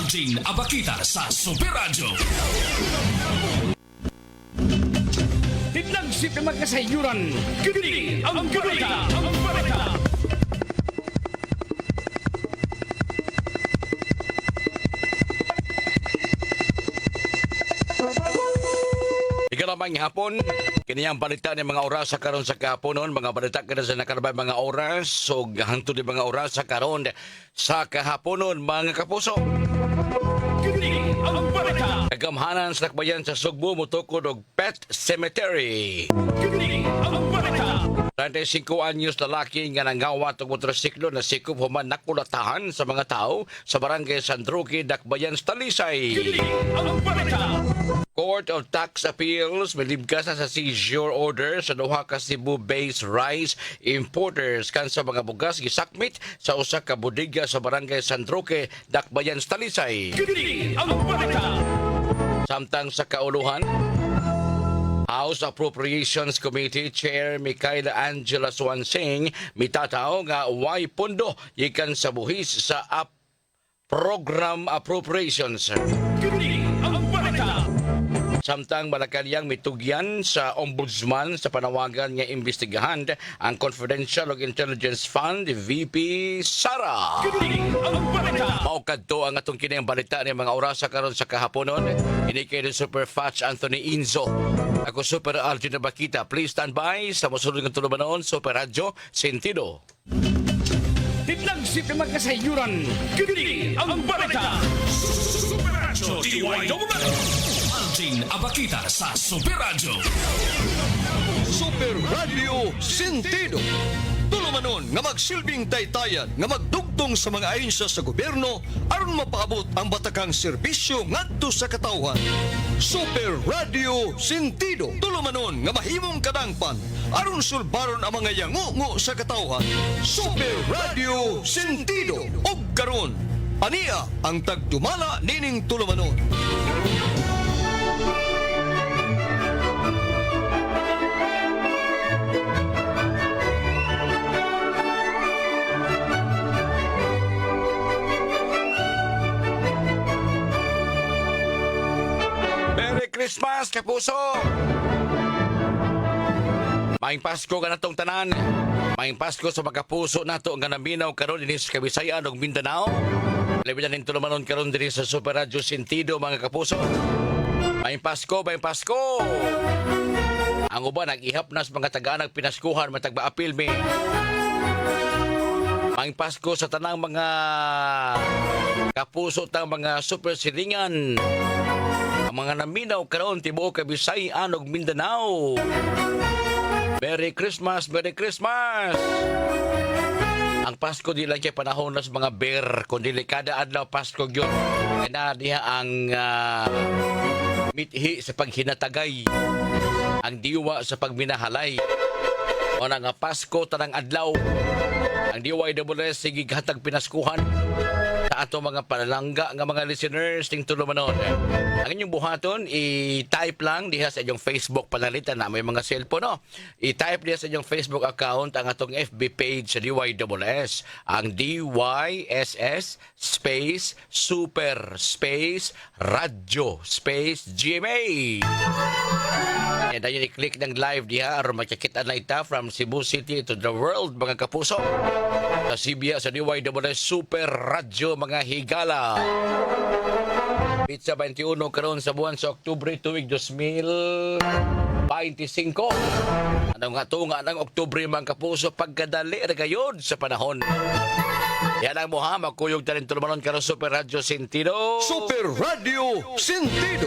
Alvin Abakita sa Super Radio. Tidlagsip na magkasayuran. Kini ang balita. Ang balita. Ikalamang hapon, kini ang balita ng mga oras sa karon sa kahaponon, mga balita kada sa nakarabay mga oras, so hangtod di mga oras sa karon sa kahaponon, mga kapuso. Kini ang balita. Kagamhanan sa Lakbayan sa Sugbo motukod og pet cemetery. Kini ang balita. 35 anyos lalaki nga nangawat og motorsiklo na sikop human nakulatahan sa mga tao sa barangay San Roque, Dakbayan, Talisay. Kini ang balita. Court of Tax Appeals milibkas na sa seizure order sa duha ka Cebu-based rice importers kan sa mga bugas gisakmit sa usa ka bodega sa barangay San Roque, Dakbayan, Talisay. Kini ang balita. Samtang sa kauluhan, House Appropriations Committee Chair Micaela Angela Swansing mitataw nga way pondo gikan sa buhis sa program appropriations. Kini ang balita. Samtang Malacanang mitugyan sa Ombudsman sa panawagan nga imbestigahan ang Confidential ug Intelligence Fund VP Sara. Kini ang balita. Maukadto ang atong kini ang balita ni mga oras sa karon sa kahaponon. Ini kay Super Fats Anthony Inzo. Ako Super Alvin Abakita. Please stand by sa mosunod nga tulumanon Super Radio Sentido. Tidlagsip na magkasayuran. Kini ang balita. Super Radio Alvin Abakita sa Super Radio. Super Radio Sentido. Tulumanon nga magsilbing taytayan nga magdugtong sa mga ahensya sa gobyerno aron mapaabot ang batakang serbisyo ngadto sa katawhan. Super Radio Sentido. Tulumanon nga mahimong kadangpan aron sulbaron ang mga yangungo sa katawhan. Super Radio Sentido. Og karon ania ang tagdumala nining tulumanon. Christmas, kapuso! Maing Pasko ka natong tanan. Maing Pasko sa mga kapuso nato nga naminaw karon dinhi sa Kabisayan ug Mindanao. Labi na tulumanon karon dinhi sa Super Radio Sentido, mga kapuso. Maing Pasko, maing Pasko! Ang uban nag-ihap na sa mga taga-anag pinaskuhan matagba-apil mi. Maing Pasko sa tanang mga kapuso tang mga super silingan. Ang mga naminaw karon tibuok Kabisayan ug Mindanao. Merry Christmas, Merry Christmas! Ang Pasko di lang kay panahon na sa mga bear, kundi kada adlaw Pasko yun. Kaya diha ang mithi sa paghinatagay, ang diwa sa pagminahalay. O na nga Pasko tanang adlaw, ang diway double sige hatag pinaskuhan sa ato mga panalangga nga mga listeners ting tulumanon. Ang inyong buhaton, i-type lang diha sa inyong Facebook panalitan na may mga cellphone, no? I-type diha sa inyong Facebook account ang atong FB page sa DYSS. Ang DYSS space Super space Radio space GMA. And ayun, i-click ng live diha aron makikita na ita from Cebu City to the world, mga kapuso. Sa Sibia, sa DYSS Super Radio, mga higala. Pizza 21 karon sa buwan sa Oktubre tuig 2025. Ano nga tunga ng Oktubre, mga kapuso, pagkadali ra gayud sa panahon. Yan ang muha, magkuyog tanin tulumanon karon Super Radio Sentido. Super Radio Sentido.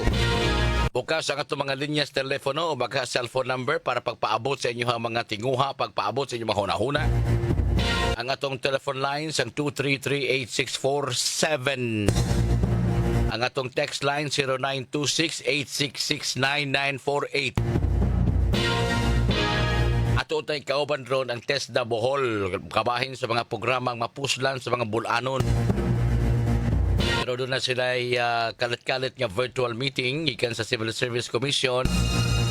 Bukas ang atong mga linyas telepono o baka cellphone number para pagpaabot sa inyo ang mga tinguha, pagpaabot sa inyo mga hunahuna. Ang atong telephone lines ang 233-8647. Ang atong text line 0926-866-9948. Ato tay kauban ron ang test da Bohol, kabahin sa mga programang mapuslan sa mga bulanon. Pero doon na sila kalit-kalit nga virtual meeting ikan sa Civil Service Commission.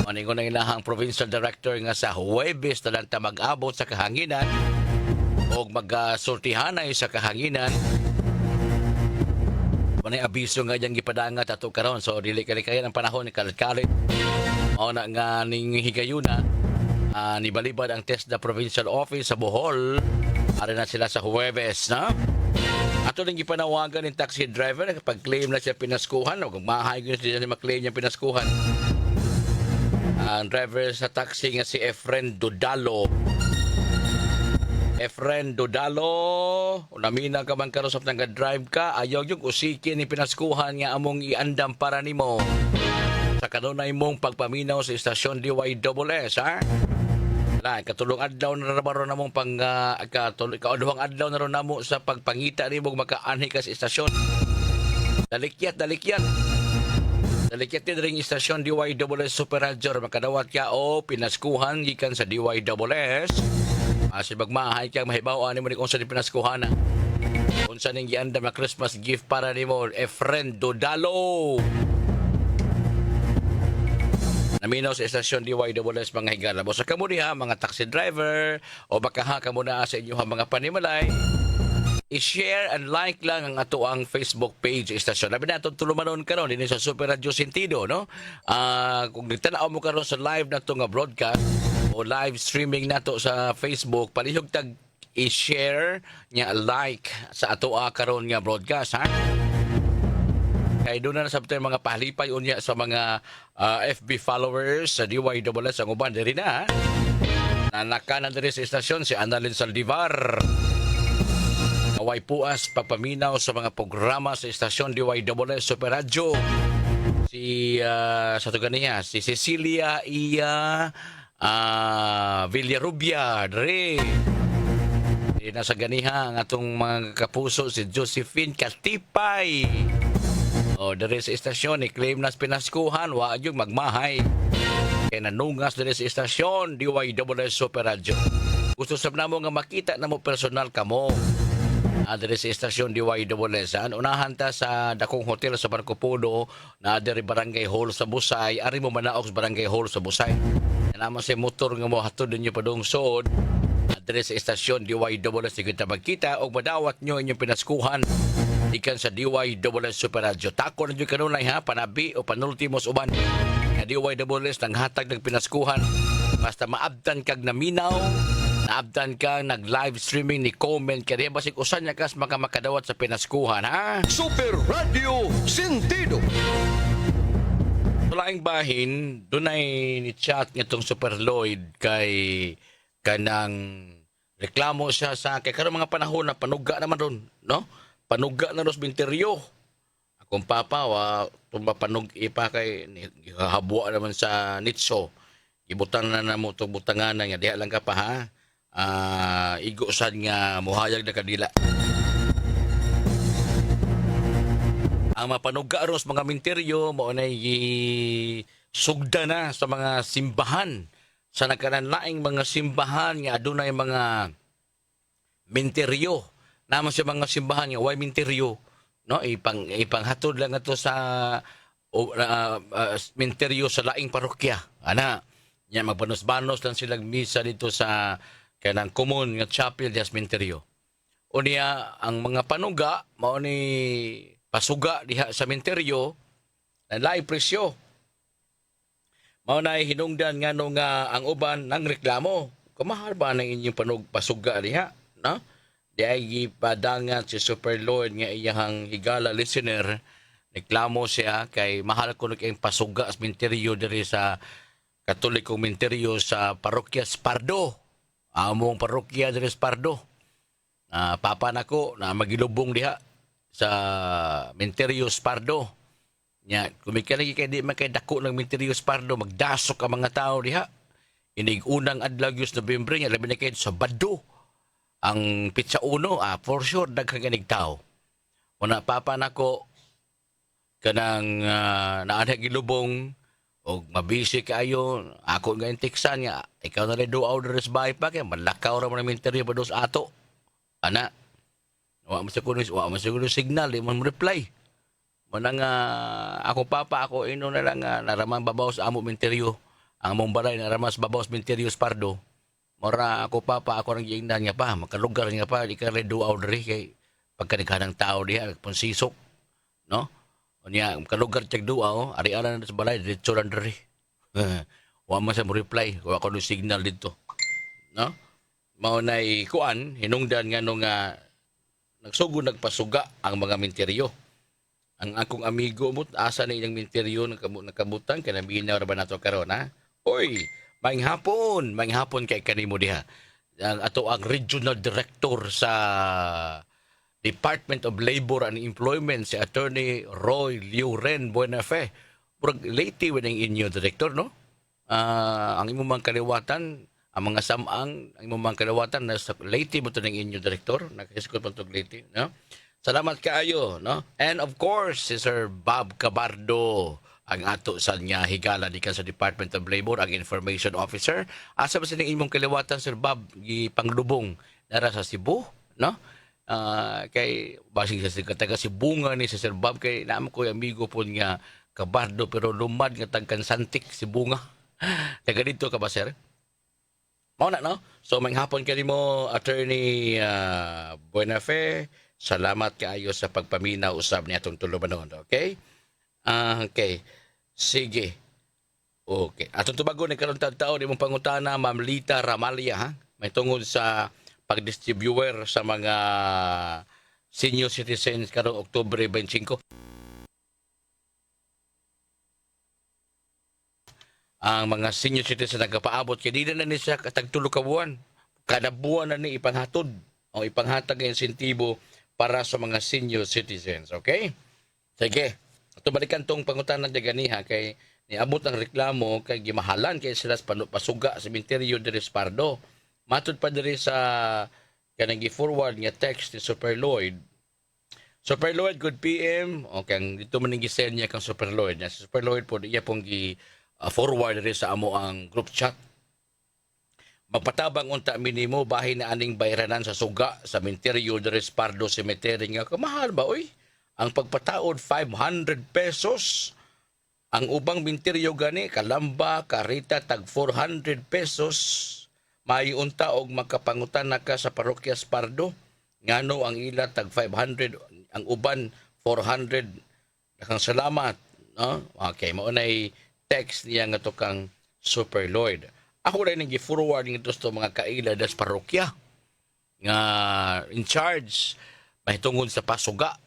Maningon ang ilahang provincial director nga sa Huwebes na lang ta mag-abot sa kahanginan o mag-sortihanay sa kahanginan. Manay abiso nga diyang gipadangat ato karon. So dili kaya ang panahon ni kalit-kalit. Mao na nga ning higayuna nibalibad ang TESDA Provincial Office sa Bohol. Ari na sila sa Huwebes, na? Ato nang gipanawagan ng taxi driver na kapag claim na siya pinaskuhan o kung mahay ko siya maklaim niya pinaskuhan. Ang driver sa taxi nga si Efren Dodalo. Efren Dodalo, namina ka man karon sa nag-drive ka, ayaw yung usikin ni pinaskuhan nga among iandam para nimo. Sa kanunay mong pagpaminaw sa istasyon DYSS, ha? Katulong adlaw na ron namong kauduhang adlaw na ron namo sa pagpangita ni mong makaanhi ka sa istasyon. Dalikyat din ring istasyon DYSS Super Radio makadawat ka o pinaskuhan gikan sa DYSS. Asi magmahay kang mahibaw ani mo ni kung sa pinaskuhan na. Unsa ning gianda na Christmas gift para nimo, Efren Dodalo. Naminaw sa estasyon DYSS mga higala. Sa kamo diha mga taxi driver o baka ha kamo na sa inyo mga panimalay. I-share and like lang ang ato ang Facebook page istasyon. Labi natin tulumanon karon din sa Super Radio Sentido, no? Kung nagtanaw mo karon sa live na to nga broadcast o live streaming nato sa Facebook, palihog tag i-share nya like sa ato karon nga broadcast, ha? Kaya doon na sabtay mga pahalipay unya sa mga FB followers sa DYSS ang uban diri na. Nanakanan diri sa istasyon si Annalyn Saldivar. Away puas pagpaminaw sa mga programa sa istasyon DYSS Super Radio. Si sa tugan niya si Cecilia Villarubia diri. Nasa ganiha ang atong mga kapuso si Josephine Katipay. O diri sa istasyon i-claim nas pinaskuhan wa yung magmahay. Kaya nanungas diri sa istasyon DYSS Super Radio. Gusto sab namo nga makita namo personal kamo. Diri sa istasyon DYSS. Unahan ta sa dakong hotel sa Barco Puno na diri Barangay Hall sa Busay. Ari mo manaog sa Barangay Hall sa Busay. Naman sa motor nga mo hatod ninyo padungsod. Diri sa istasyon DYSS kita magkita o madawat nyo inyong pinaskuhan ikan sa DYSS Super Radio. Tako na nyo kanunay ha, panabi o panultimos uban. Nga DYSS nang hatag ng pinaskuhan. Basta maabdan kag naminaw, naabdan ka nag-live streaming ni comment ka diya. Basig usan niya kas makadawat sa pinaskuhan, ha? Super Radio Sentido. Tulaing bahin, dunay ni chat nitong Super Lloyd kay kanang reklamo siya sa kay karon mga panahon na panuga naman ron, no? Panuga na ros binteryo. Akong papa wa tumba panog ipa kay habwa naman sa nitso. Ibutan na namo to butangan nga diha lang ka pa ha. Igusan nga muhayag na kadila. Ang mapanuga ros mga minteryo mao nay sugda na sa mga simbahan. Sa nagkananlaing mga simbahan nga adunay mga minteryo. Naman sa mga simbahan nga way minteryo, no? Ipanghatod lang ato sa minteryo sa laing parokya. Ana, nya magbanos-banos lang sila misa dito sa kanang common nga chapel des minteryo. Unya ang mga panuga mao ni pasuga diha sa minteryo na laing presyo. Mao na hinungdan ngano nga ang uban nang reklamo. Kumahal ba nang inyong pasuga diha, no? Di ay ipadangat si Super Lord nga iyang higala listener. Reklamo siya kay mahal ko naging pasuga sa minteryo diri sa Katolikong minteryo sa Parokya Spardo. Among parokya diri sa Spardo. Papa nako na magilubong diha sa minteryo Spardo. Nya kumikalagi kay di man kay dako ng minteryo Spardo magdasok ang mga tao diha. Inig unang adlaw gyud Nobyembre nya labi na kay sa Bado. Ang pizza uno, for sure, daghang ganig tao. Una papa nako kanang naanha gilubong o mabisi kayo, ako nga intiksan nga, ikaw na rin do order sa bahay pa kaya malakaw ra mo na minteryo pa dos ato. Ana, wa mo siguro signal, di man mo reply. Manang ako papa, ako ino na lang naramang babaw sa amo minteryo. Ang among balay naramang sa babaw sa minteryo Spardo. Mora ako papa, ako nang giingnan nga pa, makalugar nga pa, di ka rin do order kay pagkanikhanang tao diha, ponsisok. no? Unya kalugar tiyag duwa ari-ara na sa balay diretso lang diri. Wa man sa mo reply, wa ko no signal dito, no? Mao nay kuan hinungdan nganong nga nagsugod nagpasuga ang mga minteryo. Ang akong amigo mo asa na ilang minteryo nakabutan kay naminaw ra ba nato karon ha? Oy, maing hapon kay kanimo diha. Ang ato ang regional director sa Department of Labor and Employment si Attorney Roy Liuren Buenafe. Murag late with ang inyo director, no? Ang imong mga kaliwatan, ang mga samang, ang imong mga kaliwatan na sa late mo to ng inyo director, nakasikot mo to late, no? Salamat kaayo, no? And of course, si Sir Bob Cabardo, ang ato sa niya higala di ka sa Department of Labor, ang Information Officer. Asa ba sining imong kaliwatan, Sir Bob, panglubong nara sa Cebu, no? Kay basig sa taga si bunga ni sa Sir Bob kay naamo ko amigo po nga Cabardo pero lumad nga tagkan Santik si bunga. Taga dito ka ba, sir? Mao na, no? So may hapon kani mo Attorney Buenafe. Salamat kaayo sa pagpaminaw usab ni atong tulumanon, okay? Okay. Sige. Okay. Atong tubagon ni karon taw ni mong pangutana Ma'am Lita Ramalia, ha? May tungod sa pag-distribuer sa mga senior citizens karong Oktubre 25. Ang mga senior citizens nagpaabot kay di na ni siya katagtulo ka buwan. Kada buwan na ni ipanghatod o ipanghatag ang insentibo para sa mga senior citizens, okay? Sige. Ato balikan tong pangutanan diya ganiha kay niabot ang reklamo kay gimahalan kay sila sa pasuga sa Cementerio de Respardo. Matud pa diri sa kanang gi-forward nga text ni Super Lloyd. Super Lloyd, good PM. Okay, dito man ning gisend niya kang Super Lloyd. Si Super Lloyd po iya pong gi-forward diri sa amo ang group chat. Magpatabang unta minimo bahin na aning bayranan sa suga sa Cementerio de Respardo Cemetery nga kamahal ba oy? Ang pagpataod 500 pesos. Ang ubang minteryo gani kalamba, karita tag 400 pesos. Mayunta og makapangutan na ka sa Parokya Spardo ngano ang ila tag 500 ang uban 400 dakang salamat, no? Okay, mao nay text niya nga to kang Super Lloyd. Ako rin nang gi-forward nito sa mga kaila das parokya nga in charge mahitungod sa pasuga.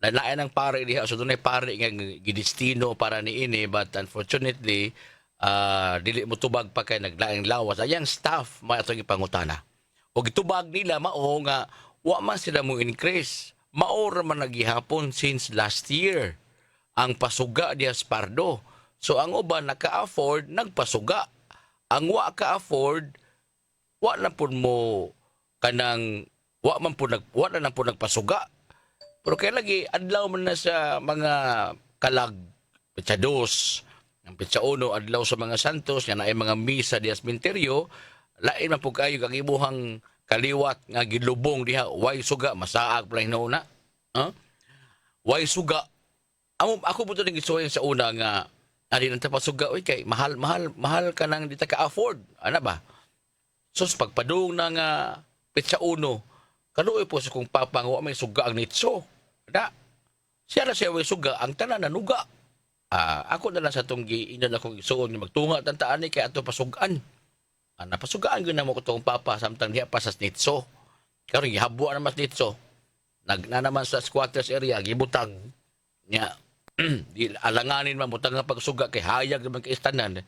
Lalain ang pare diha so dunay pare nga gidestino para niini but unfortunately dili mo tubag pa kay naglaing lawas ayang staff may atong ipangutana og gitubag nila mao nga wa man sila mo increase mao ra man nagihapon since last year ang pasuga diha sa Pardo so ang uban naka-afford nagpasuga ang wa ka-afford wa na pud mo kanang wa na pud nagpasuga pero kaya lagi adlaw man na sa mga kalag petsados ang pitsa uno adlaw sa mga santos nga naay mga misa diha sa Cementerio lain man pud kayo kag imuhang kaliwat nga gilubong diha way suga masaag pala hinauna way suga ako puto ning gisuwayan sa una nga ari nang tapasuga oy kay mahal ka nang di ta ka afford ana ba sus pagpadung na nga pitsa uno kaluoy po sa kong papa nga wa may suga ang nitso da siya na siya way suga ang tanan nanuga. Ako na lang sa itong inan akong isuon nga magtunga tantaan ni kay ato pasugaan. Napasugaan ko na mo ko itong papa samtang diha pa sa snitso. Karon gihabuan naman sa snitso. Na naman sa squatters area gibutang nya di alanganin man butang nga pagsuga kay hayag naman kay istanan.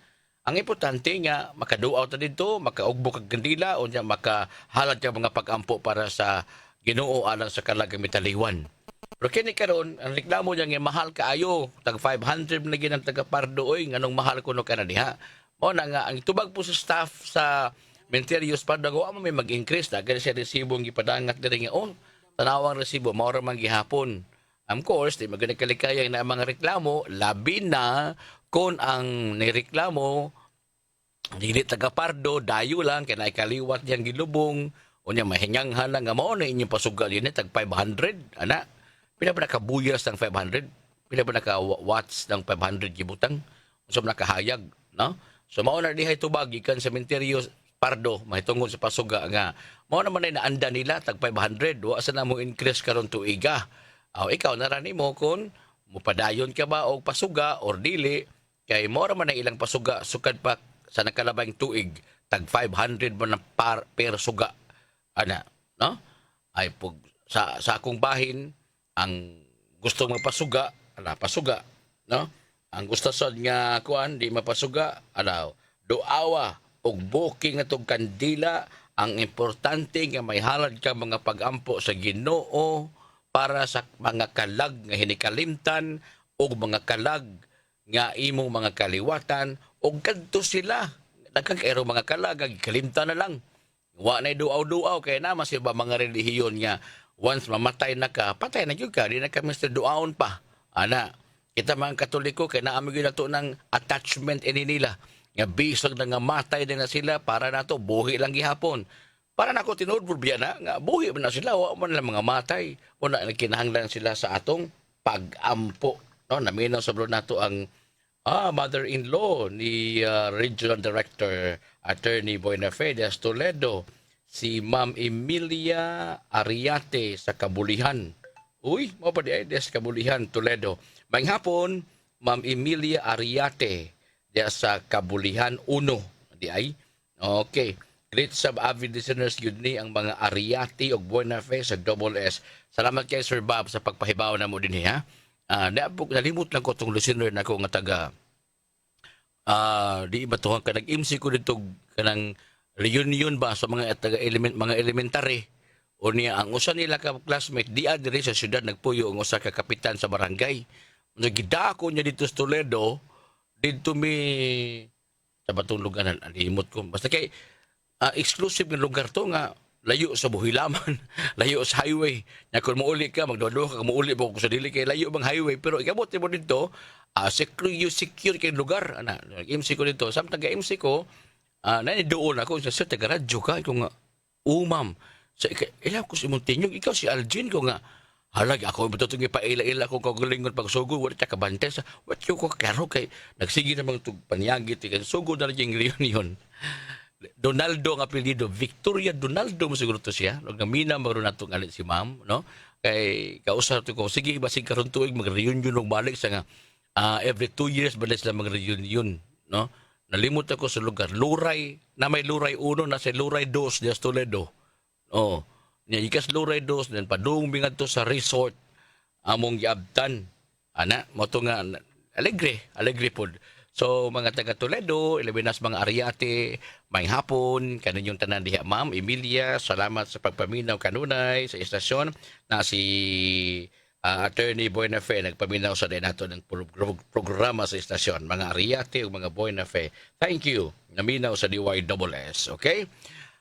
Ang importante nga makaduaw ta didto, makaugbo kag kandila o nya makahalad ka mga pagampo para sa Ginoo alang sa kalag mitaliwan. Pero kini karon ang reklamo niya nga mahal kaayo tag 500 na ginang taga Pardo oy nganong mahal kuno kana diha. Mao na nga ang tubag po sa staff sa Cementerio Pardo wa may mag-increase na kaya siya resibo ang gipadangat diri nga tanawang resibo mao ra man gihapon. Of course, di maganda kalikayang na mga reklamo labi na kung ang nireklamo dili taga Pardo dayo lang kay naikaliwat yang gilubong unya mahinganghan lang nga mao na inyong pasugal yun tag 500 ana. Pila ba nakabuyas ng 500? Pila ba naka-watts ng 500 gibutang? Unsa man nakahayag, no? So mao na dihay tubag gikan sa Cementerio Pardo mahitungod sa pasuga nga mao naman ay naanda nila tag 500 wa sa na mo increase karon tuiga. Ikaw narani mo kun mupadayon ka ba og pasuga or dili kay mora man ang ilang pasuga sukad pa sa nakalabang tuig tag 500 man na per suga ana no ay pug sa akong bahin ang gusto magpasuga ala pasuga no ang gusto sad nga kuan di mapasuga ala duawa og booking atong kandila ang importante nga may halad ka mga pagampo sa Ginoo para sa mga kalag nga hinikalimtan o mga kalag nga imong mga kaliwatan o kadto sila daghang kairo mga kalag kalimtan na lang wa na duaw-duaw kay naman sila mga relihiyon nga once mamatay na ka patay na gyud ka di na ka Mr. duaon pa ana kita mga Katoliko kay naami gyud nato ng attachment ini nila nga bisag na nga matay din na sila para nato buhi lang gihapon. Para nako tinuod na nga buhi man na sila wa man lang mga matay. Una kinahanglan sila sa atong pagampo. No, naminaw sa nato ang mother-in-law ni Regional Director Attorney Buenafe de Toledo, si Ma'am Emilia Ariate sa Kabulihan. Uy, mo pa di ay des Kabulihan, Toledo. Maayong hapon, Ma'am Emilia Ariate diya sa Kabulihan 1 di ay. Okay. Great sub avid listeners yun ni ang mga Ariati o Buenafe sa Double S. Salamat kay Sir Bob sa pagpahibaw na mo din ha. Nalimot lang ko itong listener na ko nga taga di ba to ka nag-MC ko dito kanang reunion ba sa mga mga elementary o niya ang usa nila ka classmate di adire sa syudad nagpuyo ang usa ka kapitan sa barangay. Nagidako niya dito sa Toledo dito mi sa batong lugar na limot ko basta kay exclusive ng lugar to nga layo sa Buhilaman, layo sa highway. Nya kung muuli ka, magdodo ka, muuli mo ko sa dili kay layo bang highway. Pero ikabot mo dito, secure kay lugar. MC ko dito. Samtang MC ko, doon ako sa taga-radyo ka. Ikaw nga, ma'am. Ilang ko si Montinyong, ikaw si Algin ko nga. Halag, ako ba ito ipaila-ila ko kagalingon pag sugod, wala siya kabante sa, what yung ko karo kay, nagsige namang panyagit, sugod na rin yung reunion. Donaldo ang apelido, Victoria Donaldo mo siguro to siya. Nung namina magro nato ngalit si ma'am, no? Kay kausap ko, sige basig karon tuig mag-reunion og balik sa nga every 2 years balik sila mag-reunion, no? Nalimot ako sa lugar Luray, na may Luray 1 na sa Luray 2 sa Toledo. Oh, nya ikas Luray 2 then padung bingadto sa resort among giabtan. Ana, mo to nga alegre pod. So, mga taga Toledo, ilabinas mga Ariate, may hapon, kaninyong tanan diha, Ma'am Emilia, salamat sa pagpaminaw kanunay sa istasyon na si Attorney Buenafe, nagpaminaw sa din nato ng programa sa istasyon, mga Ariate o mga Buenafe. Thank you, naminaw sa DYSS, okay?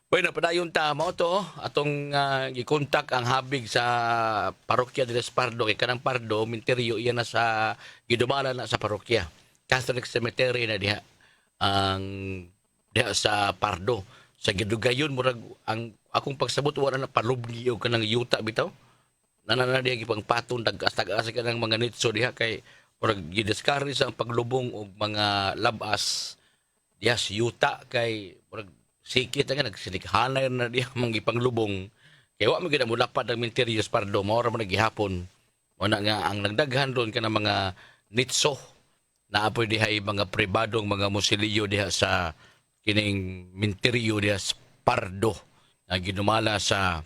Bueno, padayon ta mo to, atong i-contact ang habig sa parokya de Pardo, kay kanang Pardo, minteryo, iyan na sa, gidumala na sa parokya. Catholic Cemetery na diha ang diha sa Pardo sa gidugayon murag ang akong pagsabot wala na palubgi og kanang yuta bitaw nanana diha gipang patong dagastag-asa kanang mga nitso diha kay murag gidiscourage ang paglubong og mga labas diha sa yuta kay murag sikit nga nagsilikhanay na diha mga panglubong kay wa mo gid mo lapad ang Minterios Pardo mao ra man gihapon mo na nga ang nagdaghan doon kanang mga nitso naapoy diha mga pribadong mga musilyo diha sa kining minteryo diha sa Pardo na ginumala sa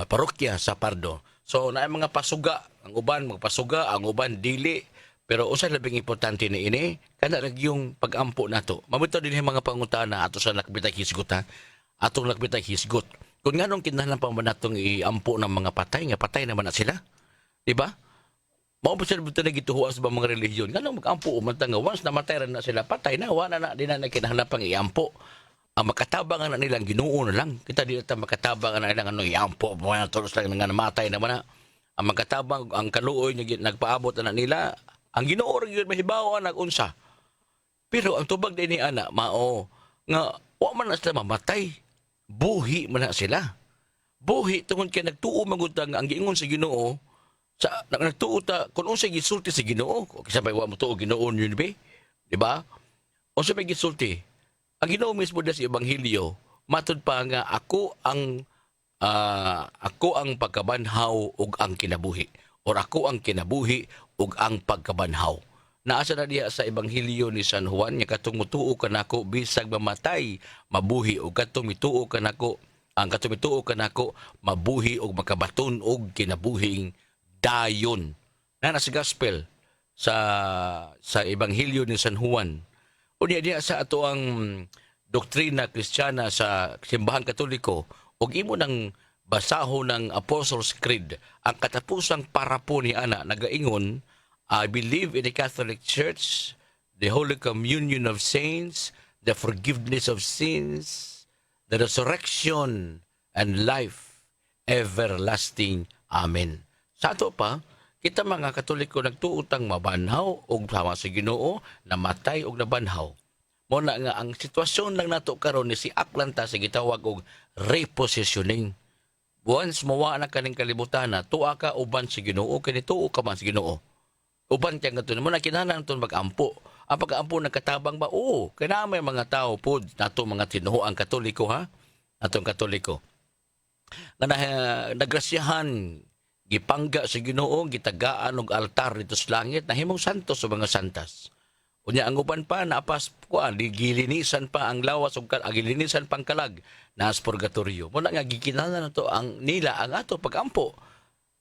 parokya sa Pardo. So naay mga pasuga, ang uban magpasuga, ang uban dili. Pero usa labing importante ni ini kana rag yung pagampo nato. Mabitaw din mga pangutana ato sa nakbitay hisgot ha. Atong nakbitay hisgot. Kung nganong kinahanglan pa man natong iampo ng mga patay nga patay naman na sila. Di ba? Mao pa sila buta nagituhuan sa mga relihiyon. Ganang mag-ampo man nga once namatay na sila patay na wala na din na kinahanglan pang iampo. Ang makatabang na nilang Ginoo na lang. Kita di ta makatabang na nilang ano iampo mo na tulos lang nga namatay naman na. Ang makatabang ang kaluoy nga nagpaabot na nila ang Ginoo ra gyud mahibaw nag-unsa. Pero ang tubag din ni ana mao nga wa man na sila mamatay. Buhi man na sila. Buhi tungod kay nagtuo magutang ang giingon sa Ginoo sa nagtuo ta kun unsay gisulti sa Ginoo kasi sabay wa mo tuo Ginoo yun be di ba unsa may gisulti ang Ginoo mismo sa ebanghelyo matud pa nga ako ang pagkabanhaw ug ang kinabuhi or ako ang kinabuhi ug ang pagkabanhaw. Naasa na diha sa Ebanghelyo ni San Juan nga katong mutuo kanako bisag mamatay mabuhi ug katong mituo kanako ang katong mituo kanako mabuhi ug makabaton og kinabuhing dayon. Na sa gospel sa Ebanghelyo ni San Juan. Unya diha sa ato ang doktrina Kristiyana sa simbahan Katoliko ug imo nang basahon ng Apostles' Creed ang katapusang parapo ni ana nagaingon, I believe in the Catholic Church, the Holy Communion of Saints, the forgiveness of sins, the resurrection, and life everlasting. Amen. Sa ato pa, kita mga Katoliko nagtuutang mabanhaw og sama sa Ginoo, namatay og nabanhaw. Mo na nga ang sitwasyon lang nato karon ni si Aklanta sa gitawag og repositioning. Once mawa na kaning kalibutan na tuwa ka uban sa Ginoo kini tuo ka man sa Ginoo. Uban kaya nga ito, mo na kinahanglan ito mag-ampo. Ang pag-ampo nagkatabang ba? Oo, kaya may mga tao po, nato mga tinuho ang Katoliko ha? Natong Katoliko. Nagrasyahan, gipangga sa Ginoo, gitagaan og altar dito sa langit, nahimong santos o mga santas. Unya ang uban pa, naapas ko, gilinisan pa ang lawas, gilinisan pang kalag, naas purgatorio. Muna nga, gikinahanglan na ito ang nila, ang ato pag-ampo.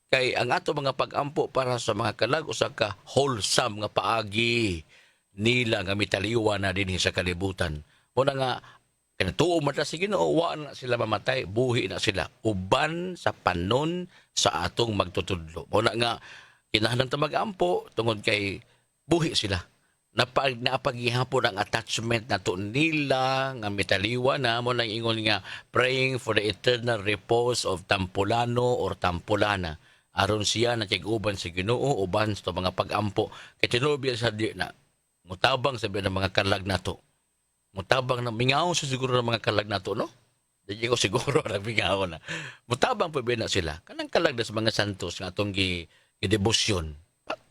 Kay ang ato mga pag-ampo para sa mga kalag usa ka wholesome nga paagi nila nga mitaliwa na dinhi sa kalibutan. Muna nga kanatuo man sa Ginoo wa na sila mamatay, buhi na sila uban sa panon sa atong magtutudlo. Muna nga kinahanglan ta mag-ampo tungod kay buhi sila. Napaghihapon ang attachment nato nila nga mitaliwa na mo nang ingon nga praying for the eternal repose of Tampolano or Tampolana. Aron siya na uban sa Ginoo uban sa mga pag-ampo kay tinubi sa di na mutabang sabi ng mga kalag nato. Mutabang na mingaw sa siguro ng mga kalag nato no. Di ko siguro na mingaw na. Mutabang pa na sila. Kanang kalag sa mga santos nga atong gidebosyon.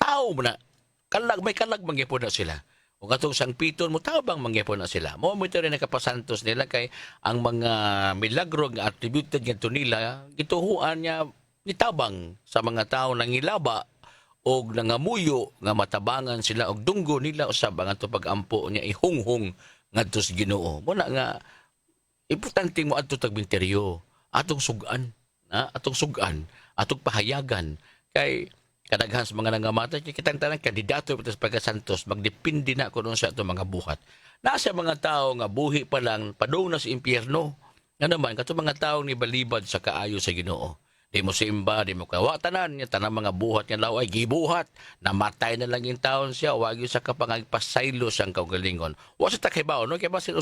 Tao na kalag may kalag mangyapon na sila. Ug atong Sang Piton mutabang mangyapon na sila. Mao mo rin nakapasantos nila kay ang mga milagro nga attributed ngadto nila gituhuan niya nitabang sa mga tao nang ilaba o nangamuyo nga matabangan sila og dunggo nila usab ang ato pag-ampo niya ihunghong ngadto sa Ginoo. Muna nga importante mo adto tagminteryo, atong sugan, atong sugan, atong pahayagan kay kadaghan sa mga nangamatay kitang tanan kandidato sa pagkasantos magdepende na kuno sa atong mga buhat. Nasa mga tao nga buhi pa lang padung na sa impyerno. Nga naman kato mga tao ni balibad sa kaayo sa Ginoo. Di mo simba, di mo kawatanan, niya tanang mga buhat niya law ay gibuhat. Namatay na lang yung taon siya, wag yung sa kapangagpasaylo siyang kaugalingon. Wa sa takibaw, no? Kaya ba sa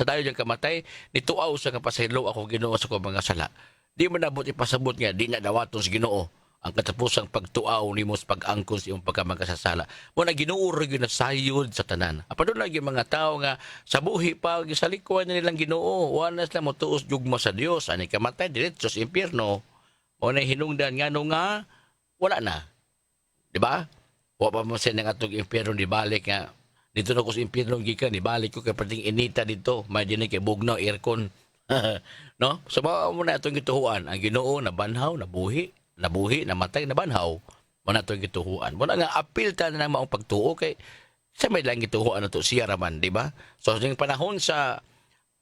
dayo niyang kamatay, nituaw sa kapasaylo ako Ginoo sa ko mga sala. Di mo nabot ipasabot niya, di na dawaton sa Ginoo. Ang katapusang pagtuaw ni mo sa pag-angkon sa iyong pagkamagkasasala. Muna ginuuro yun na sayod sa tanan. Apa doon lagi mga tao nga sa buhi pa, sa likuan na nilang Ginoo. Wala sila mo tuos jugma sa Dios. Ani kamatay, diretso sa impyerno. O na hinungdan nga no nga, wala na. Di ba? Wa pa mo siya ng atong impyerno di balik nga. Dito na ko sa impyerno gikan, di balik ko kay pating inita dito. May din kay bugnaw, aircon. No? So ba mo na itong gituhuan. Ang Ginoo na banhaw, nabuhi, namatay, nabanhaw. Mo na itong gituhuan. Mo na nga apil ta na ng maong pagtuo kay sa may lang gituhuan na to siya raman, di ba? So yung panahon sa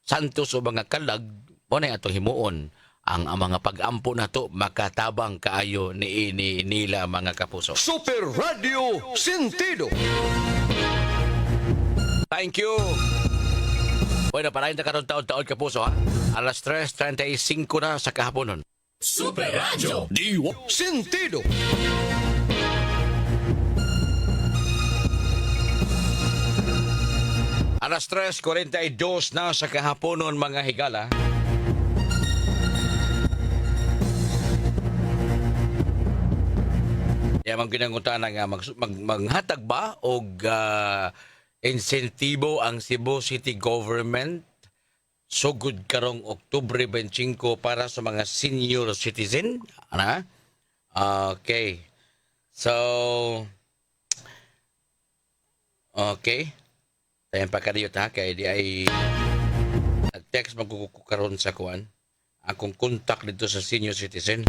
santos o mga kalag, mo na itong himuon. Ang mga pag-ampo na to makatabang kaayo ni nila mga kapuso. Super Radio Sentido. Thank you. Bueno, parahin na karon taon-taon kapuso ha. Alas 3:35 na sa kahaponon. Super Radio Diwa Sentido. Alas 3:42 na sa kahaponon mga higala. Kaya mang ginangutan nga maghatag ba o insentibo ang Cebu City Government sugod karong Oktubre 25 para sa mga senior citizen? Ana? Okay. So, okay. Tayo pa kaniyot ha, kaya di ay nag-text magkukukaroon sa kuwan. Akong contact dito sa senior citizen.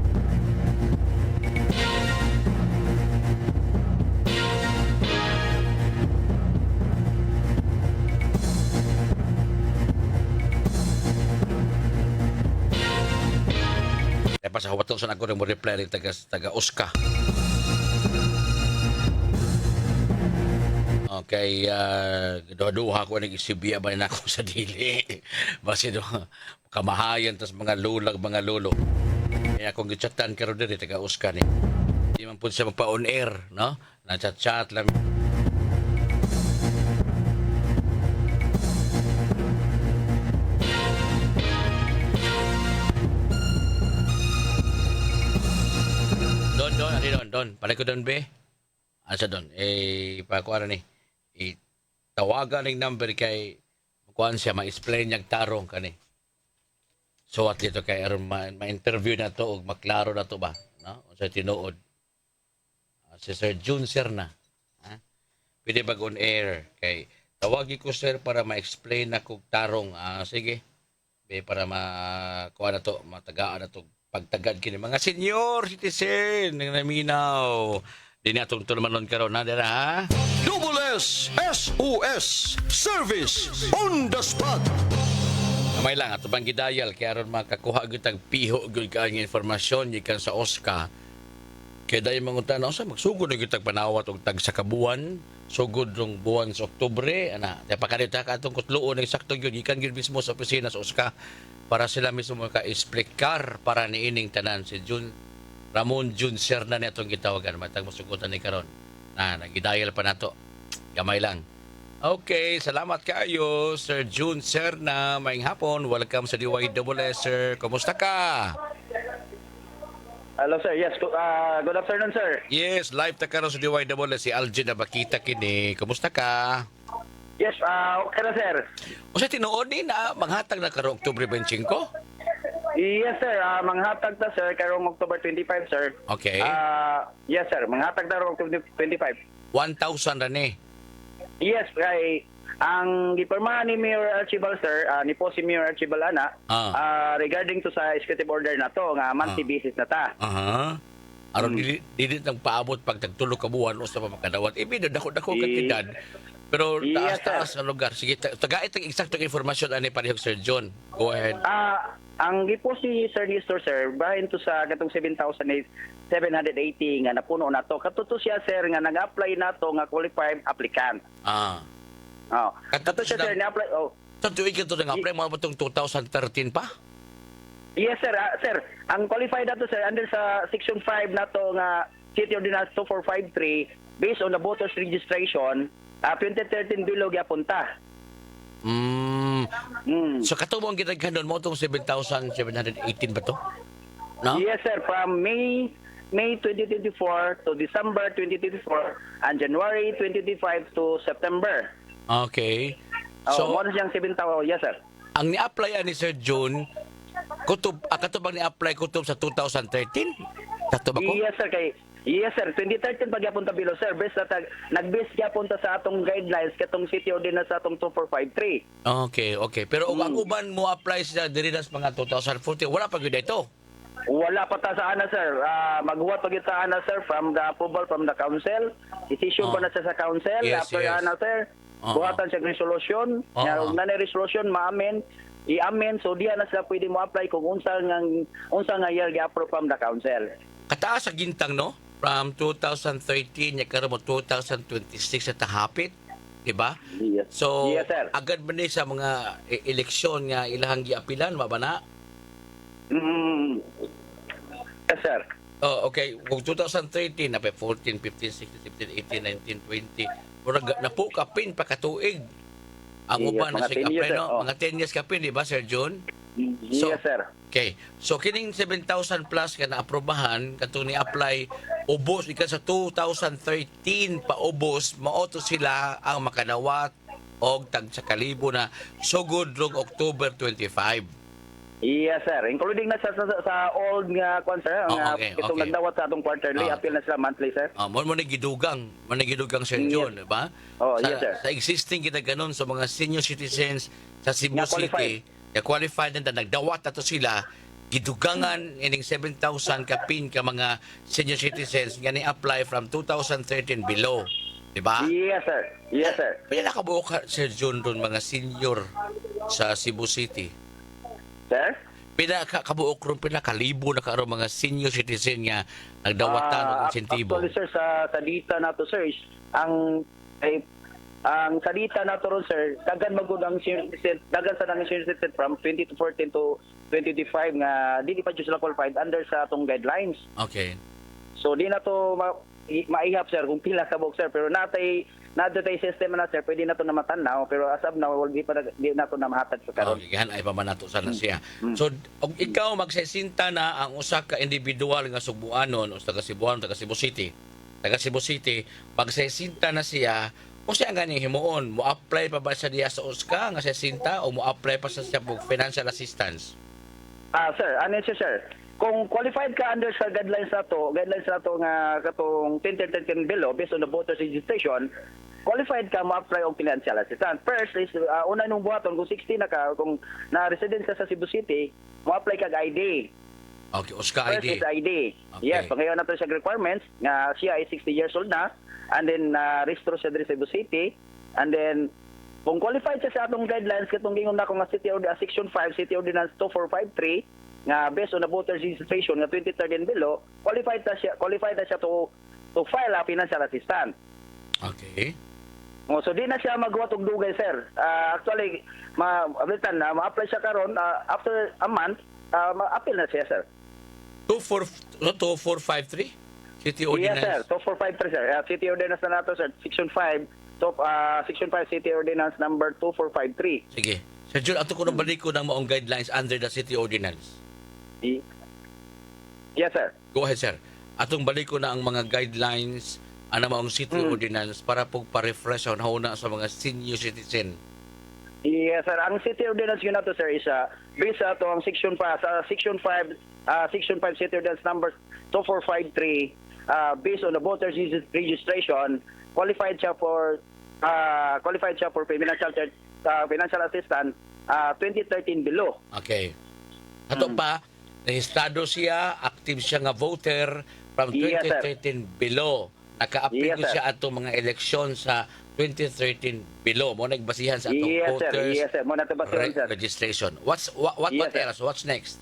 sa wato sa ako mo reply rin taga Oscar. Okay, duha ko nag-isibiya ba na ako sa dili. Basi do kamahayan tas mga lulag, mga lolo. Kaya akong gichatan karon diri taga Oscar ni. Di man pud siya magpa-on air, no? Na-chat-chat lang. Don. Palay ko don, be. Asa don? Pakuha ni. Tawagan ng number kay kuan siya, ma-explain niyang tarong kani. So at dito kay aron ma-interview na to o maklaro na to ba, no? O sa tinuod. Si Sir June Serna. Ha? Pwede bag on air kay tawagi ko sir para ma-explain na kog tarong. Sige. Be para kuha na to, matagaan na to pagtagad kini mga senior citizen ng naminaw. Di na itong tulmanon karon na dira ha. Double S, SOS, Service on the Spot. Kamay lang, ato bang gidayal, kaya ron makakuha gyud tag piho gyud ka ang informasyon gikan sa OSCA. Kaya dahil mga tanong sa magsugod na gyud tag panawat og tag sa kabuan, sugod rong buwan sa Oktubre, ana, di pa kanita ka atong kutluon ng sakto gyud gikan gyud mismo sa opisina sa OSCA para sila mismo maka-explicar para niining tanan si Ramon June Serna na itong gitawagan. Matag masugutan ni karon. Nagidayal pa na to. Gamay lang. Okay, salamat kayo, Sir June Serna. Maayong hapon. Welcome sa DYSS, sir. Kumusta ka? Hello sir, yes. Good afternoon sir. Yes, live ta karon sa DYSS. Si Algin na bakita kini. Kumusta ka? Yes, okay na sir. O sa tinuod ni na manghatag na karon Oktubre 25? Yes sir, manghatag ta sir karong October 25 sir. Okay. Yes sir, manghatag ta karong October 25. 1,000 na ni. Yes, kay ang gipirmahan ni Mayor Archibald sir, ni po si Mayor Archibald ana, regarding to sa executive order na to nga monthly basis na ta. Aron dili nang paabot pag tagtulo ka buwan usa pa makadawat. Ibig dako-dako kantidad. Pero Yes, taas-taas ang lugar. Sige, tagait ang eksaktong informasyon ani parehong Sir John. Go ahead. Ang gipo si Sir Nestor sir, bahin to sa katong 7,780 nga napuno na to. Katuto siya sir nga nag-apply na to nga qualified applicant. Oh. Katuto siya sir ni-apply. Oh. Sa tuig ito nang apply mo ba itong 2013 pa? Yes sir, sir. Ang qualified na to sir under sa section 5 na to nga City Ordinance 2453 based on the voters registration 2013 bilog yapunta. So katumo ang ginaghanon mo itong 7,718 ba to? No? Yes sir, from May 2024 to December 2024 and January 2025 to September. Okay. So, So, mo na siyang 7,000. Yes sir. ang ni-apply ni Sir John, katubang ni-apply kutob sa 2013? Kato ba ko? Yes sir, 2013 pag yapunta bilo sir, best na nag-base yapunta sa atong guidelines katong City Ordinance sa atong 2453. Okay. Pero ang uban mo apply sa diri nas mga 2014, wala pa gyud ito. Wala pa ta sa ana sir. Maghuwat pa kita ana sir from the approval from the council. Issue pa na siya sa council. Yes, After yes. ana sir, buhatan siya resolution. Nga na resolution ma-amen. I-amen so diya na sila pwede mo apply kung unsa nga year gi-approve from the council. Kataas sa gintang no? From 2013 nya karon mo 2026 sa tahapit, di ba? Yes. So Yes, sir. agad man ni sa mga eleksyon nga ilahang giapilan mabana. Yes sir. Oh, okay. Kung 2013 na 14, 15, 16, 17, 18, 19, 20. Murag napo ka pin pa katuig. Ang Yes, uban na mga 10 sig years, apply sir. no, Oh. mga 10 years ka pin, di ba Sir John? Yes sir. Okay. So kining 7,000 plus ka na aprobahan katong ni-apply ubos ikan sa 2013 pa ubos maoto sila ang makanawat og tag sa kalibo na sugod rong October 25. Yes sir, including na sa old nga kwan sir, nga Okay, itong okay. nagdawat sa atong quarterly, appeal na sila monthly sir. Mo gidugang Sir John, di ba? Oh, sa, yes, sir. Sa existing kita ganon sa mga senior citizens sa Cebu Nga qualified. City, na qualified na nagdawat na to sila, gidugangan ining 7,000 kapin ka mga senior citizens nga ni-apply from 2013 below. Di ba? Yes sir. Yes sir. Kaya nakabuo ka, Sir John, ron mga senior sa Cebu City. Sir? Pila ka kabuok ron, pila kalibo na karon mga senior citizen nga nagdawatan og insentibo. Actually, sir, sa data na to, sir, is ang sa data na to ron, sir, dagan magud ang senior citizen, dagan sa nang senior citizen from 20 to 14 to 25 nga dili pa jud sila qualified under sa atong guidelines. Okay. So di na to maihap, sir, kung pila ka buok, sir, pero natay system na, sir, pwede na to na matanaw, pero as of now di na to na mahatag sa karon. Okay, ay pa man nato sana siya. So, og ikaw magsesinta na ang usa ka individual nga Subuanon o taga Cebuano, taga Cebu City. Taga Cebu City, magsesinta na siya, o siya nga ning himuon, mo apply pa ba siya diya sa USCA nga sesinta o mo apply pa siya for financial assistance? Sir, ano siya, sir? Kung qualified ka under sa guidelines na to nga katong 10 below based on the voters registration, qualified ka mo-apply og financial assistance. First is, una nung buhaton, kung 16 na ka, kung na-resident ka sa Cebu City, mo-apply ka ID. Okay, USCA First ID. is ID. Okay. Yes, pangayon na to siya requirements, nga siya ay 60 years old na, and then restro siya diri sa Cebu City, and then kung qualified siya sa atong guidelines, katong gingon na ko nga Section 5, City Ordinance 2453, nga based on the voters registration nga 2013 below, qualified na siya to file a financial assistance. Okay. So di na siya magwa og dugay, sir. Actually, ma-apply siya karon after a month, ma-appeal na siya, sir. 2453 City Ordinance. Yes, sir. 2453, sir. City Ordinance na nato, sir. Section 5, Section 5 City Ordinance number 2453. Sige. Sir Jun, ato ko nang balik ko ng maong guidelines under the City Ordinance. Yes, sir. Go ahead, sir. Atong balik ko na ang mga guidelines ana maong City Ordinance para po pa-refresh on na sa mga senior citizen. Yes, sir. Ang City Ordinance yun na to, sir, is based to ang Section 5, Section 5 City Ordinance number 2453, based on the voters registration, qualified siya for financial assistance 2013 below. Okay. Ato pa, rehistrado siya, active siya nga voter from Yes, 2013 below. Naka-appeal Yes, sir. siya ato mga eleksyon sa 2013 below. Mo nagbasihan sa atong Yes, sir. voters Yes, sir. Muna ito ba, sir? registration. What Yes, sir. else? What's next?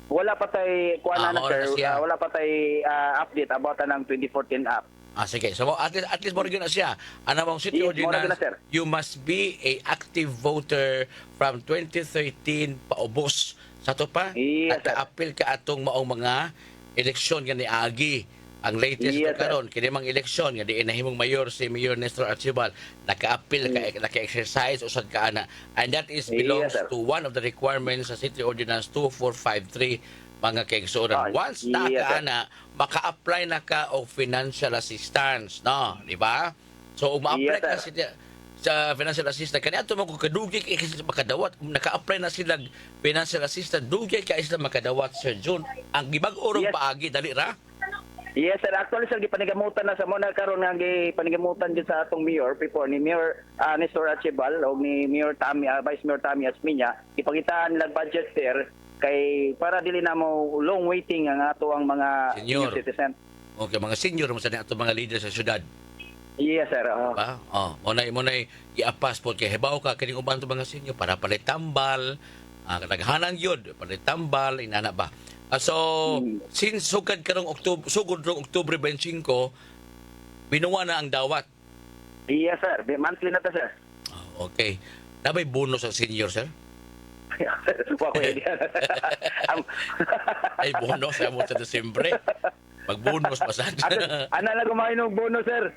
Wala pa tay wala na siya. wala pa tay update about ng 2014 app. Sige. So at least mo rin na siya. Ano mong City Yes, mo rin Ordinance, na, sir. you must be a active voter from 2013 paubos. Sa to pa, Yes, sir. naka-appeal ka atong maong mga eleksyon nga ni Agi. Ang latest Yes, na karon, kini mang eleksyon nga di inahimong mayor si Mayor Nestor Archibald, naka-appeal naka-exercise usad ka ana. And that is belongs Yes, sir. to one of the requirements sa City Ordinance 2453 mga kaigsuoran. Once yes, sir. ana, maka-apply na ka og financial assistance, no, di ba? So ma-apply Yes, ka sa financial assistance kani ato man ko kadugi kay sila makadawat, naka-apply na sila financial assistance, dugi kay sila makadawat, Sir June. Ang gibag-o Yes. paagi dali ra. Yes, sir. Actually, sir, gipanigamutan na sa muna karon nga gipanigamutan din sa atong mayor before ni Mayor Nestor Archibald o ni Mayor Tammy, Vice Mayor Tammy Asminya, ipagitaan nila budget, sir, kay para dili na mo long waiting ang ato ang mga Senior. citizen. Okay, mga senior mo sa ato mga leader sa syudad. Yes, sir. Ba? Mo na i-apas po kay hibaw ka kining uban to mga senior para palit tambal, naghanang yun, palit tambal, inana ba. So, since sugod karong Oktubre 25, binuwa na ang dawat. Yes, sir. Monthly na to, sir. Okay. Nabay bonus ang senior, sir? Wa ko idea. Ay, bonus mo sa Desembre. Mag-bonus pa sa Ana na kumain ng bonus, sir.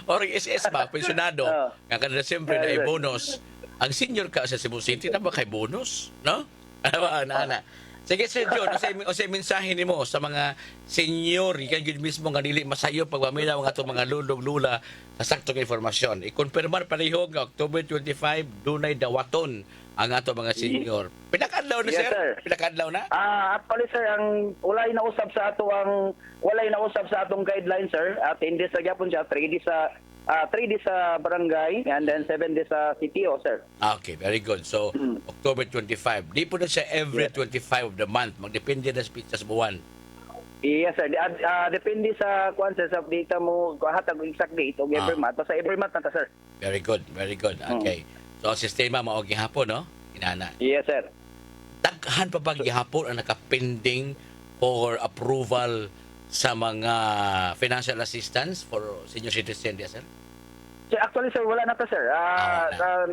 Or SS ba, pensionado. Oh. Nga kada Desembre na ay bonus. Ang senior ka sa Cebu City, na ba kay bonus? No? Ano ba, ana? Sige, Sir John, o sa mensahe ni mo sa mga senior, ikan yun mismo nga dili masayo pagpamila mga itong mga lulog-lula sa saktong informasyon. I-confirmar pareho nga October 25, dunay dawaton ang ato mga senior. Pinakadlaw na, Yes, sir? sir. Pinakadlaw na? Actually, sir, ang walay na usab sa atong guidelines, sir. At hindi sa gyapon siya 3 days sa barangay and then 7 days sa CTO, sir. Okay, very good. So, October 25. Di po na siya every 25 of the month. Magdepende na sa buwan. Yes, sir. Depende sa sir, sa data mo hatag exact date o every month. Basta every month na ta, sir. Very good, very good. Okay. So, ang sistema maogi hapon, no? Inana. Yes, sir. daghan pa ba gihapon ang nakapending for approval sa mga financial assistance for senior citizen diya, sir? Sir, actually, sir, wala na to, sir.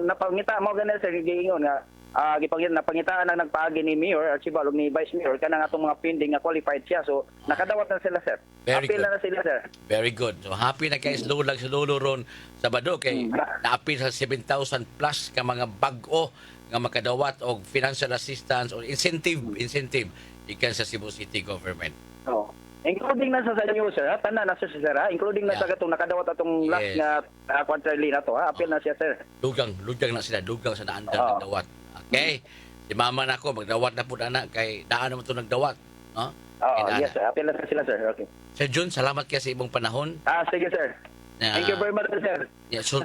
Napangita mo ganun, sir, giingon nga. Napangitaan ang nagpaagi ni Mayor at Sibal ni Vice Mayor kana nga itong mga pending nga qualified siya. So, nakadawat na sila, sir. Very Appeal good. na sila, sir. Very good. So happy na kay Slulag sa Lolo ron Sabado kay naapil sa 7,000 plus ka mga bag-o nga makadawat og financial assistance or incentive ikan sa Cebu City government. Oh. Including na sa inyo, sir. Tanan na, sir, ha? Including na sa katong nakadawat atong last Yes. nga quarterly na to, ha? Appeal na siya, sir. Dugang na sila, dugang sa naandang Oo. nagdawat. Okay? Si mama na ko, magdawat na po na kay daan naman ito nagdawat. No? Oo, Kay yes, sir. Appeal na sila, sir. Okay. Sir Jun, salamat kaya sa ibong panahon. Sige, sir. Thank you very much, sir. Yeah, so,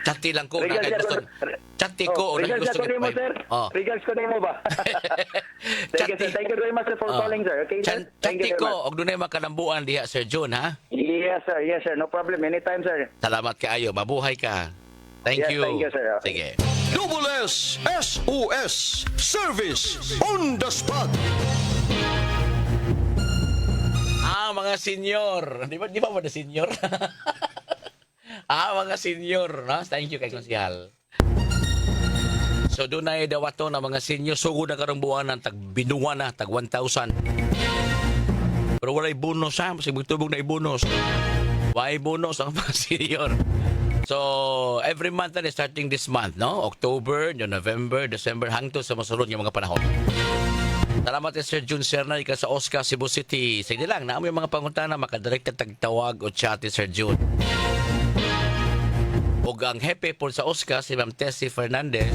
chati lang ko. Regards Kaya ko- gusto, chati ko. O regards gusto ko din mo, sir. Oh. Regards ko din mo ba? Thank you, sir. Thank you very much, sir, for calling, sir. Okay, sir? Thank Chati you very ko. much. Og dunay makalambuan diha, Sir Jun, ha? Yes, sir. Yes, sir. No problem. Anytime, sir. Salamat kaayo. Mabuhay ka. Thank Yes, you. thank you, sir. Sige. Double S SOS Service on the spot. Mga senior. Di ba na senior? Mga senior. No? Thank you kay Konsyal. So, doon na dawato na mga senior. Sugod na karong buwanan. Tag binuwa na. Tag 1,000. Pero wala'y bonus, ha? Kasi magtubog na i-bonus. Why bonus ang mga senior? So, every month na starting this month, no? October, November, December, hangtod sa masulod ng mga panahon. Salamat Sir Jun Serna ika sa Oscar, Cebu City. Sige lang, naamo yung mga panguntana, makadirekta tagtawag o chat Sir Jun. O ang hepe po sa Oscar, si Ma'am Tessie Fernandez.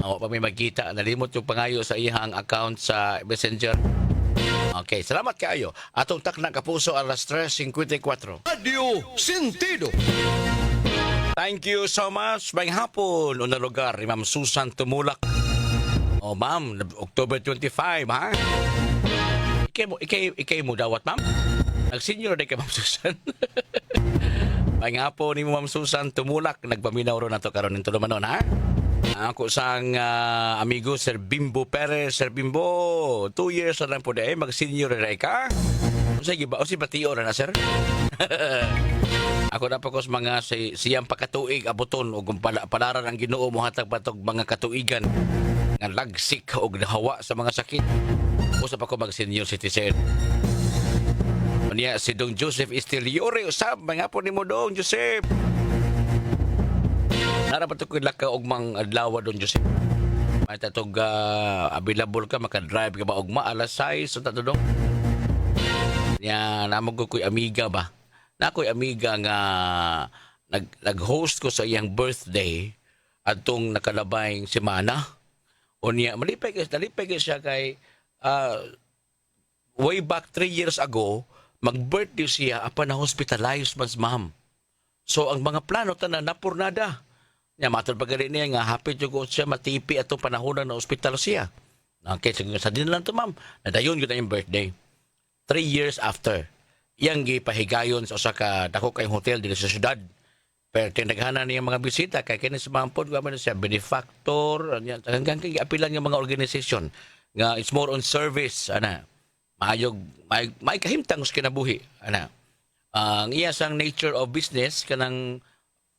Ako pa may magkita, nalimot yung pangayo sa iyang account sa Messenger. Okay, salamat kayo. Atong takna kapuso alas 3:54. Radio Sentido. Thank you so much. May hapon, unang lugar, ni Ma'am Susan Tumulak. Oh, ma'am, October 25, ha? Ikay mo dawat, ma'am? Nag-senior na kay Ma'am Susan. May hapon ni Ma'am Susan Tumulak. Nagpaminaw ro na to karon nito naman, ha? Ako sang amigo Sir Bimbo Perez. Sir Bimbo, 2 years na lang po dahil mag-senior na ka. Sige ba? O si Batio na, sir? Ako na pa ko sa mga siyang pakatuig abuton o kung palaran ang Ginoo mo hatag patog mga katuigan nga lagsik o nahawa sa mga sakit. Usap ako mag-senior citizen. Unya si Dong Joseph Estiliore usab mga po nimo Dong Joseph. Nara pa to ko laka og mang adlaw Dong Joseph. May tatog available ka maka-drive ka ba og alas 6 so tato Dong. Nya namo ko koy amiga ba. Na koy amiga nga nag-host ko sa iyang birthday adtong nakalabayng semana. Unya malipay siya kay way back 3 years ago mag-birthday siya apan na hospitalized mas ma'am. So ang mga plano tanan napurnada. Nya matod pa gali niya nga hapit jud ko siya matipi atong panahon na ospital siya. Okay, sa din lang to ma'am. Nadayon gyud na yung birthday. 3 years after. Iyang gipahigayon sa usa ka dako kay hotel dito sa syudad. Pero tinaghanan niya mga bisita kay kini sa mampod gaman siya benefactor hanggang kay apilan nga mga organisasyon nga it's more on service ana. Maayog may kahimtang sa kinabuhi ana. Ang iya sang nature of business kanang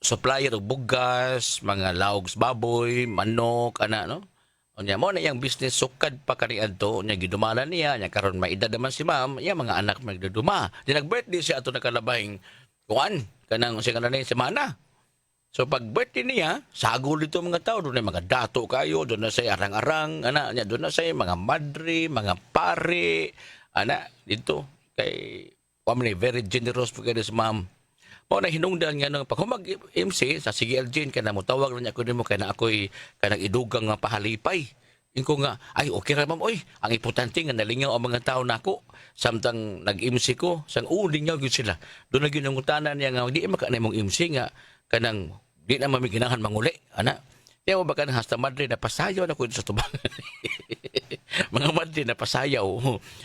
supplier og bugas, mga laugs baboy, manok ana no. Unya mo na iyang business sukad pa kaniadto nya gidumalan niya nya karon may edad naman si ma'am iya mga anak magduduma. Di nag-birthday siya ato nakalabahing kuan kanang usa kanang semana. So pag birthday niya, sagol dito mga tao, doon na mga dato kayo, doon na say arang-arang, ana nya doon na say mga madre, mga pare, ana dito kay very generous po kayo sa ma'am. Mo na hinungdan nga nang pag mag-MC sa sige Elgin kana mo tawag na niya ko nimo kay na ako'y kanang idugang nga pahalipay. Inko nga ay okay ra ma'am oy ang importante nga nalingaw ang mga tao nako samtang nag-MC ko sang lingaw gyud sila. Doon na gyud ang utanan niya nga di maka na imong MC nga kanang di na mamiginahan manguli ana. Diya mo ba ka hasta madre na pasayaw na ko sa tubang. Mga madre na pasayaw.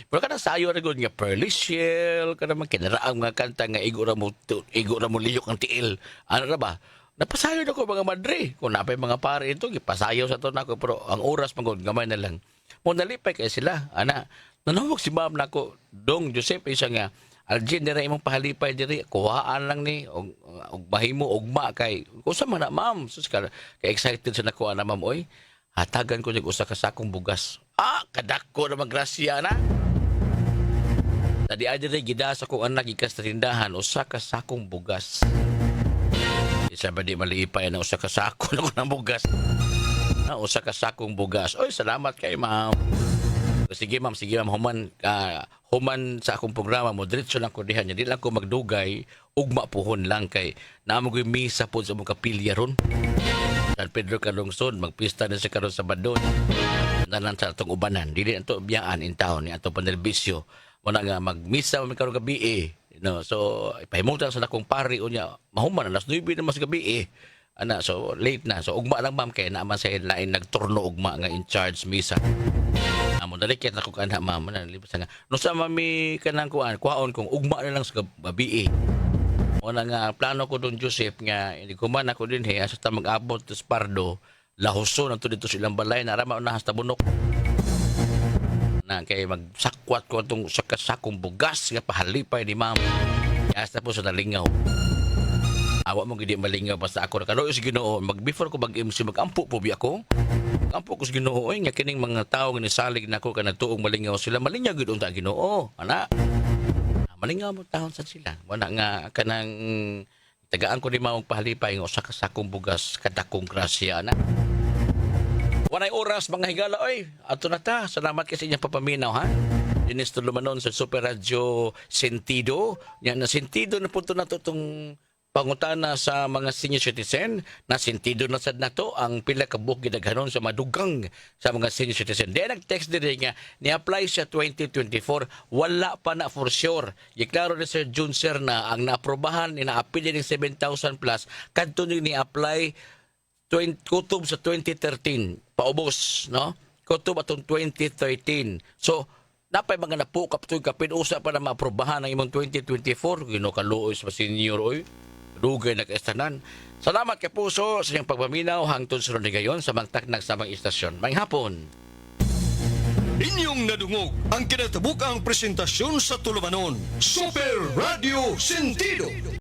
Pero kanang sayo na gud nga Pearly Shell, kanang kinaraang mga kanta nga igo ra mo liyok ang tiil. Ano ra ba? Napasayo na ko mga madre. Kung napay mga pare ito, gipasayo sa to na ko. Pero ang oras magod, gamay na lang. Mo nalipay kay sila. Ana, nanawag si ma'am na ko, Dong Joseph, isa nga, Aljin, dira imong pahalipay diri, kuhaan lang ni, og mahimo, ugma kay, usa man na ma'am, sus ka excited sa nakuha na ma'am, oy, hatagan ko yung usa ka sakong bugas. Kadako na magrasya na. Tadi aja rin, gida sa kong anak, ikas na tindahan, usa ka sakong bugas. Isa ba di maliipay na usa ka sako na ko ng bugas? Usa ka sakong bugas. Oy, salamat kay ma'am. Sige ma'am, human sa akong programa mo, diretso lang ko dihan. Di lang ko magdugay, ugma puhon lang kay naamo ko'y misa po sa mga kapilya ron. San Pedro Calungsod, magpista na sa karon sa Badon. Nanan sa atong ubanan, dili ato biyaan in town, ni ato panerbisyo. Muna nga magmisa mo karon gabi no, so ipahimutan sa akong pari unya, mahuman alas 9 na mas gabi so late na. So ugma lang ma'am kay naaman sa lain nagturno ugma nga in charge misa. Amo dalikit na ko kana ma'am na libas nga. No sa mami kanang kuhaon kung ugma na lang sa gabi. Una nga plano ko don Joseph nga hindi ko man ako din asa ta mag-abot sa Pardo, lahuso na to dito silang balay na rama na hasta bunok. Na kay magsakwat ko itong sakong bugas nga pahalipay ni ma'am. Hasta po sa nalingaw. Awa mo gidi malingaw basta ako nakaloy sa Ginoo. Before ko mag-MC mag-ampo po bi ako. Ampo ko sa Ginoo nga kining mga tao nga nisalig nako kana tuong malingaw sila. Malingaw gid unta Ginoo. Ana. Malingaw mo taon sa sila. Wala nga kanang tagaan ko ni mao pahalipay nga usa ka sakong bugas kadakong grasya na. Wanay oras mga higala, oy. Ato na ta. Salamat kasi inyong papaminaw, ha? Dinis tulumanon sa Super Radio Sentido. Yan, na sentido na punto na to itong pangutana sa mga senior citizen. Na sentido na sad na to ang pila ka buok gidaghanon sa madugang sa mga senior citizen. Di nag-text din nga, ni-apply siya 2024. Wala pa na for sure. Iklaro ni Sir June Sir na ang naaprobahan, ina-appeal ng 7,000 plus, kadto ni-apply kutob sa 2013 paubos, no? Kutob atong 2013. So napay mga napukap to kapin usa pa na maaprobahan ang imong 2024 ginukaluoy sa senior oy. Dugay na kaistanan. Salamat kay puso sa iyong pagpaminaw hangtod sa gayon sa magtaknag sa mga istasyon. Maayong hapon. Inyong nadungog ang kinatabukang presentasyon sa tulumanon, Super Radio Sentido.